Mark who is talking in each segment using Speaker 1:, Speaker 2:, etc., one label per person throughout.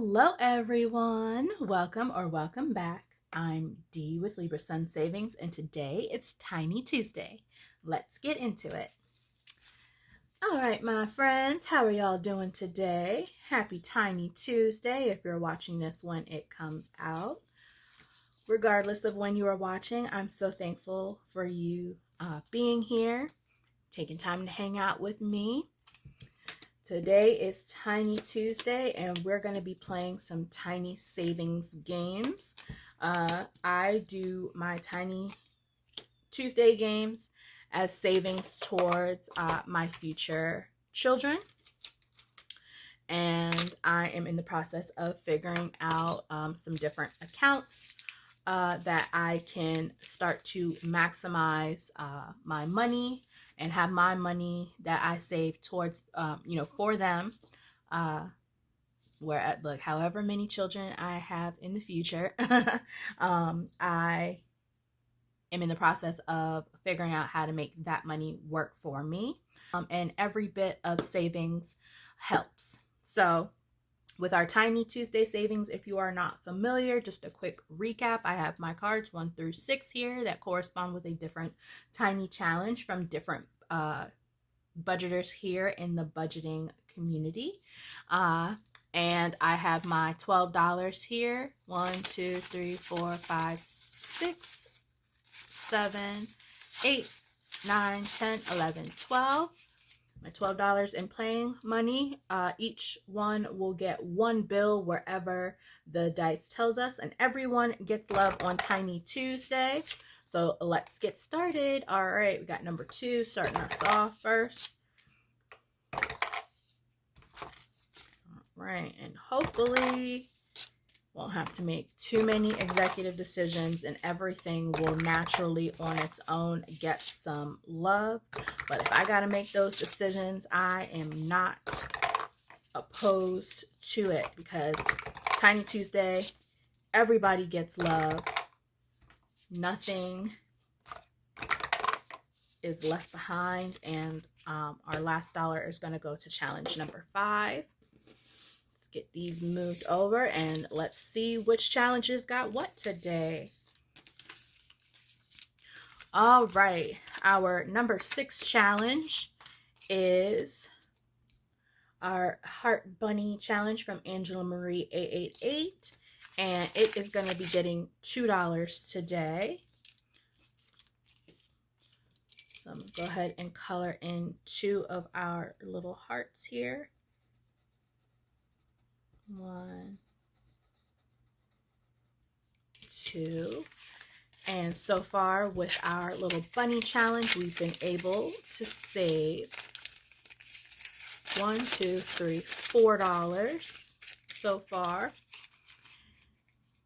Speaker 1: Hello, everyone. Welcome back. I'm Dee with Libra Sun Savings, and today it's Tiny Tuesday. Let's get into it. All right, my friends, how are y'all doing today? Happy Tiny Tuesday if you're watching this when it comes out. Regardless of when you are watching, I'm so thankful for you being here, taking time to hang out with me. Today is Tiny Tuesday, and we're going to be playing some Tiny Savings games. I do my Tiny Tuesday games as savings towards my future children. And I am in the process of figuring out some different accounts that I can start to maximize my money and have my money that I save towards, for them, where like however many children I have in the future, I am in the process of figuring out how to make that money work for me. And every bit of savings helps. So with our Tiny Tuesday savings, if you are not familiar, just a quick recap. I have my cards 1 through 6 here that correspond with a different tiny challenge from different budgeters here in the budgeting community. And I have my $12 here. 1, 2, 3, 4, 5, 6, 7, 8, 9, 10, 11, 12. My $12 in playing money. Each one will get one bill wherever the dice tells us, and everyone gets love on Tiny Tuesday. So let's get started. All right, we got number 2 starting us off first. All right, and hopefully won't have to make too many executive decisions, and everything will naturally on its own get some love. But if I got to make those decisions, I am not opposed to it, because Tiny Tuesday, everybody gets love. Nothing is left behind, and our last dollar is going to go to challenge number 5. Get these moved over and let's see which challenges got what today. All right, our number 6 challenge is our Heart Bunny challenge from Angela Marie 888, and it is going to be getting $2 today. So I'm going to go ahead and color in 2 of our little hearts here. 1, 2, and so far with our little bunny challenge, we've been able to save $1, 2, 3, $4 so far.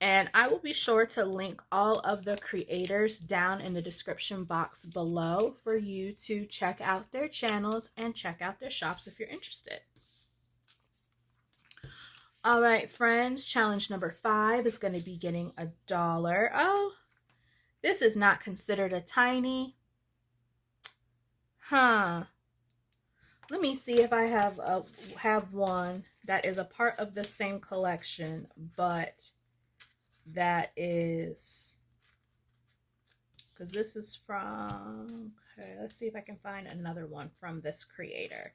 Speaker 1: And I will be sure to link all of the creators down in the description box below for you to check out their channels and check out their shops if you're interested. All right, friends, challenge number 5 is going to be getting $1. Oh, this is not considered a tiny. Let me see if I have one that is a part of the same collection, but that is, because this is from, okay, let's see if I can find another one from this creator.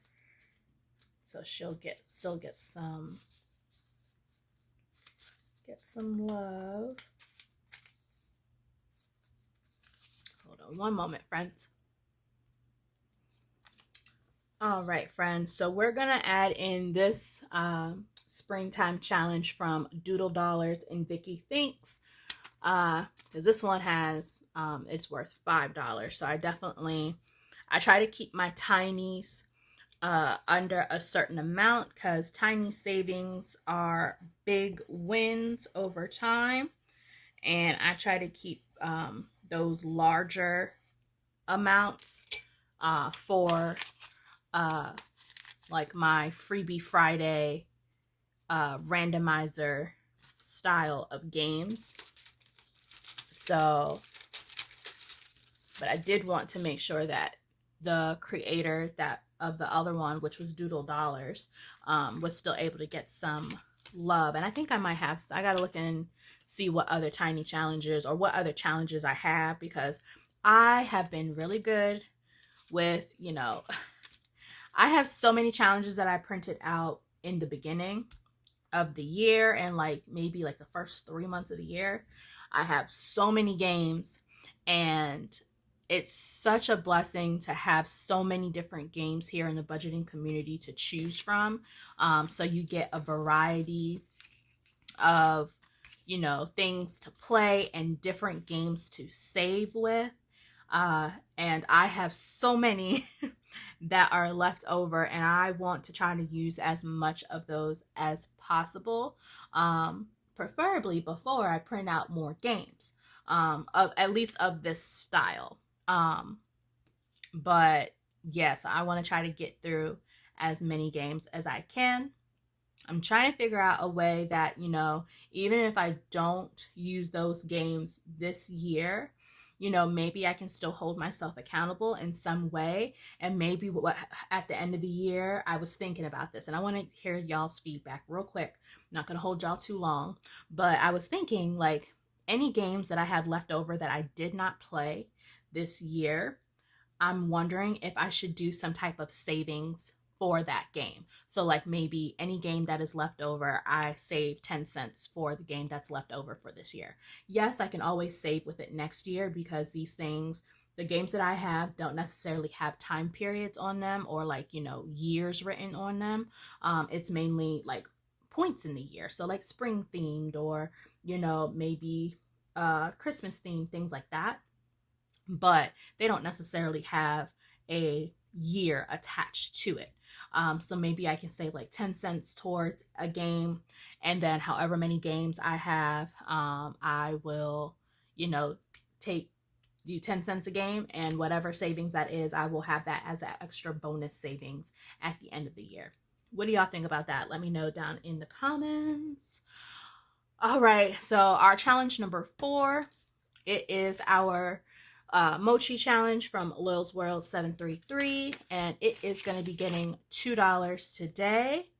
Speaker 1: So she'll still get some love. Hold on one moment, friends. All right, friends. So we're going to add in this springtime challenge from Doodle Dollars and Vicky Thinks. Because this one has, it's worth $5. So I try to keep my tinies under a certain amount, because tiny savings are big wins over time, and I try to keep those larger amounts for like my Freebie Friday randomizer style of games. So, but I did want to make sure that the creator of the other one, which was Doodle Dollars, was still able to get some love, and I think I might have, I gotta look and see what other tiny challenges or what other challenges I have, because I have been really good with, you know, I have so many challenges that I printed out in the beginning of the year, and like maybe like the first 3 months of the year. I have so many games, and it's such a blessing to have so many different games here in the budgeting community to choose from. So you get a variety of, you know, things to play and different games to save with. And I have so many that are left over, and I want to try to use as much of those as possible, preferably before I print out more games, of at least of this style. But yes, I want to try to get through as many games as I can. I'm trying to figure out a way that, you know, even if I don't use those games this year, you know, maybe I can still hold myself accountable in some way. And maybe what at the end of the year, I was thinking about this, and I want to hear y'all's feedback real quick. I'm not going to hold y'all too long, but I was thinking like any games that I have left over that I did not play this year, I'm wondering if I should do some type of savings for that game. So like maybe any game that is left over, I save 10 cents for the game that's left over for this year. Yes, I can always save with it next year, because these things, the games that I have don't necessarily have time periods on them, or like, you know, years written on them. It's mainly like points in the year. So like spring themed, or, you know, maybe Christmas themed, things like that. But they don't necessarily have a year attached to it. So maybe I can save like 10 cents towards a game, and then however many games I have, I will, you know, do 10 cents a game, and whatever savings that is, I will have that as an extra bonus savings at the end of the year. What do y'all think about that? Let me know down in the comments. All right, so our challenge number 4, it is our mochi challenge from Lil's World 733, and it is going to be getting $2 today.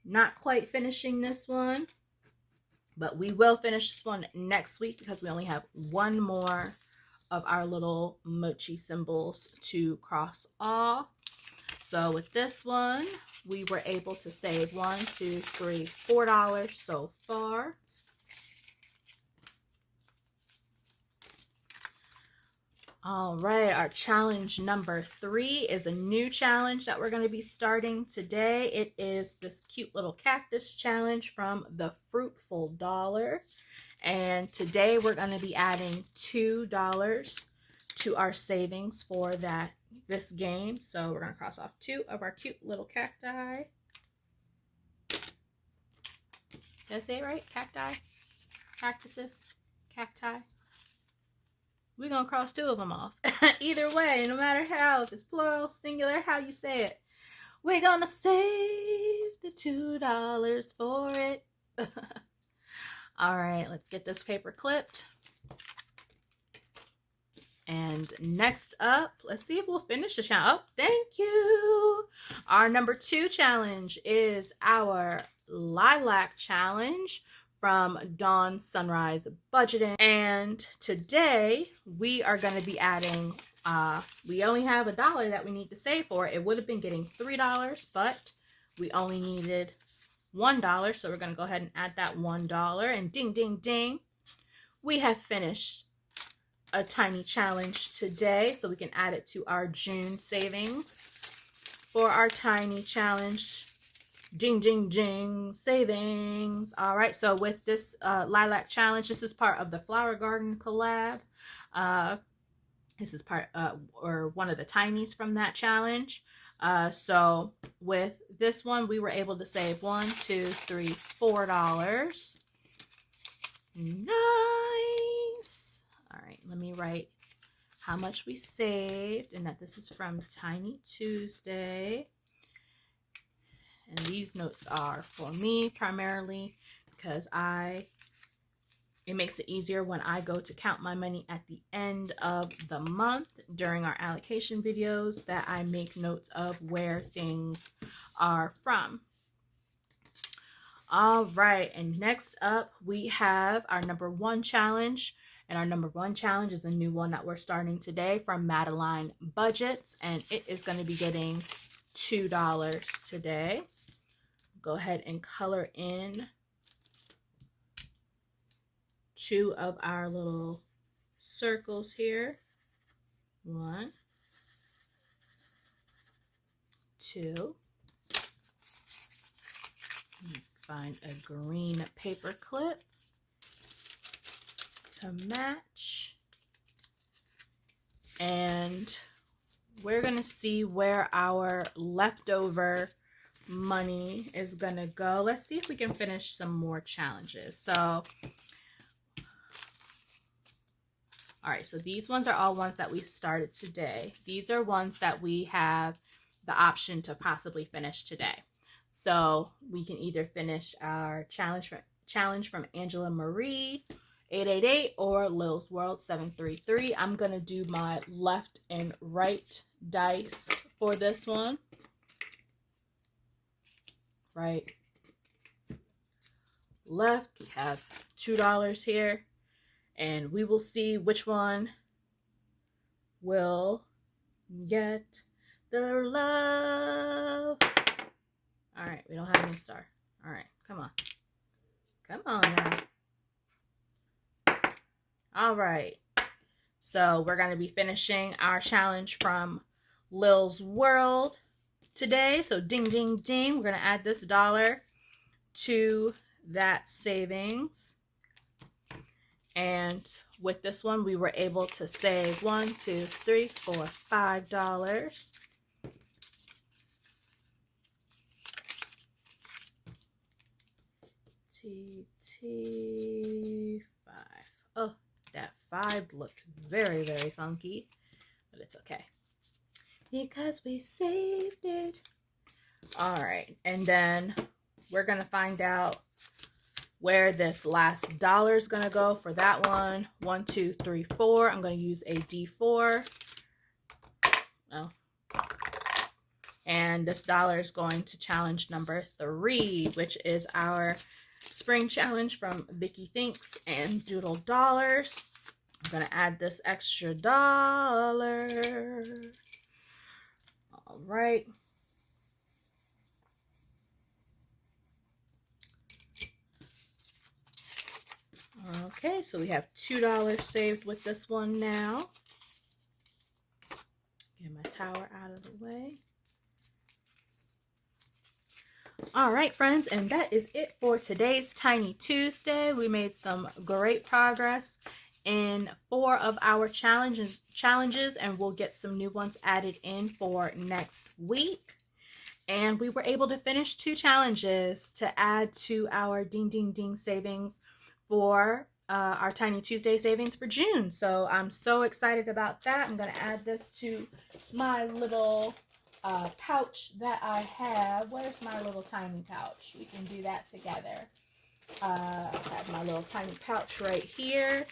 Speaker 1: Not quite finishing this one, but we will finish this one next week, because we only have one more of our little mochi symbols to cross off. So with this one, we were able to save $4 so far. All right, our challenge number 3 is a new challenge that we're going to be starting today. It is this cute little cactus challenge from the Fruitful Dollar. And today we're going to be adding $2 to our savings for this game. So we're going to cross off 2 of our cute little cacti. Did I say it right? Cacti? Cactuses? Cacti? We're going to cross 2 of them off. Either way, no matter how, if it's plural, singular, how you say it, we're going to save the $2 for it. All right, let's get this paper clipped. And next up, let's see if we'll finish the challenge. Oh, thank you. Our number 2 challenge is our Lilac Challenge from Dawn Sunrise Budgeting. And today we are going to be adding, we only have $1 that we need to save for. It would have been getting $3, but we only needed $1. So we're going to go ahead and add that $1, and ding, ding, ding. We have finished a tiny challenge today, so we can add it to our June savings for our tiny challenge. Ding, ding, ding, savings. All right, so with this Lilac Challenge, this is part of the Flower Garden collab. This is part, or one of the tinies from that challenge. So with this one, we were able to save $4. Nice. All right, let me write how much we saved, and that this is from Tiny Tuesday. And these notes are for me primarily, because it makes it easier when I go to count my money at the end of the month during our allocation videos, that I make notes of where things are from. All right, and next up we have our number one challenge. And our number one challenge is a new one that we're starting today from Madeline Budgets, and it is going to be getting $2 today. Go ahead and color in 2 of our little circles here. 1, 2. Find a green paper clip to match. And we're going to see where our leftover money is going to go. Let's see if we can finish some more challenges. So, all right, so these ones are all ones that we started today. These are ones that we have the option to possibly finish today. So we can either finish our challenge from Angela Marie 888 or Lil's World 733. I'm going to do my left and right dice for this one. Right, left, we have $2 here, and we will see which one will get the love. All right, we don't have any star. All right, come on. Come on now. All right. So we're going to be finishing our challenge from Lil's World today. So ding, ding, ding. We're going to add this $1 to that savings. And with this one, we were able to save $1, $2, $3, $4, $5. TT5. Oh, that 5 looked very, very funky, but it's okay because we saved it. All right, and then we're gonna find out where this last $1 is gonna go for that one. 1, 2, 3, 4. I'm gonna use a D4. Oh. And this $1 is going to challenge number 3, which is our spring challenge from Vicky Thinks and Doodle Dollars. I'm going to add this extra $1. All right. Okay, so we have $2 saved with this one now. Get my tower out of the way. All right, friends, and that is it for today's Tiny Tuesday. We made some great progress in 4 of our challenges, and we'll get some new ones added in for next week. And we were able to finish 2 challenges to add to our ding, ding, ding savings for our Tiny Tuesday savings for June. So I'm so excited about that. I'm going to add this to my little pouch that I have. Where's my little tiny pouch? We can do that together. I have my little tiny pouch right here,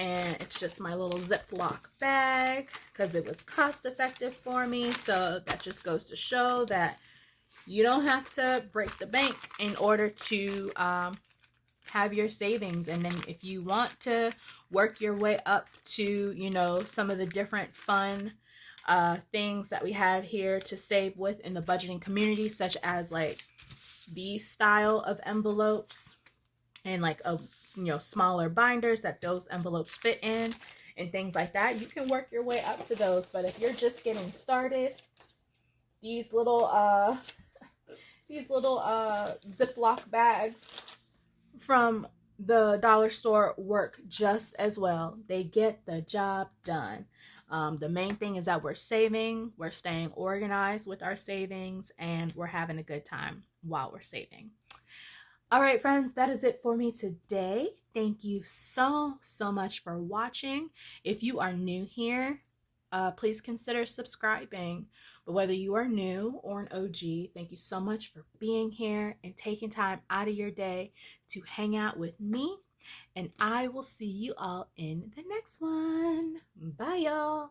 Speaker 1: and it's just my little Ziploc bag because it was cost effective for me. So that just goes to show that you don't have to break the bank in order to have your savings. And then if you want to work your way up to, you know, some of the different fun things that we have here to save with in the budgeting community, such as like these style of envelopes and like a, you know, smaller binders that those envelopes fit in and things like that, you can work your way up to those. But if you're just getting started, these little Ziploc bags from the dollar store work just as well. They get the job done. The main thing is that we're saving, we're staying organized with our savings, and we're having a good time while we're saving. All right, friends, that is it for me today. Thank you so much for watching. If you are new here, please consider subscribing. But whether you are new or an OG, thank you so much for being here and taking time out of your day to hang out with me. And I will see you all in the next one. Bye, y'all.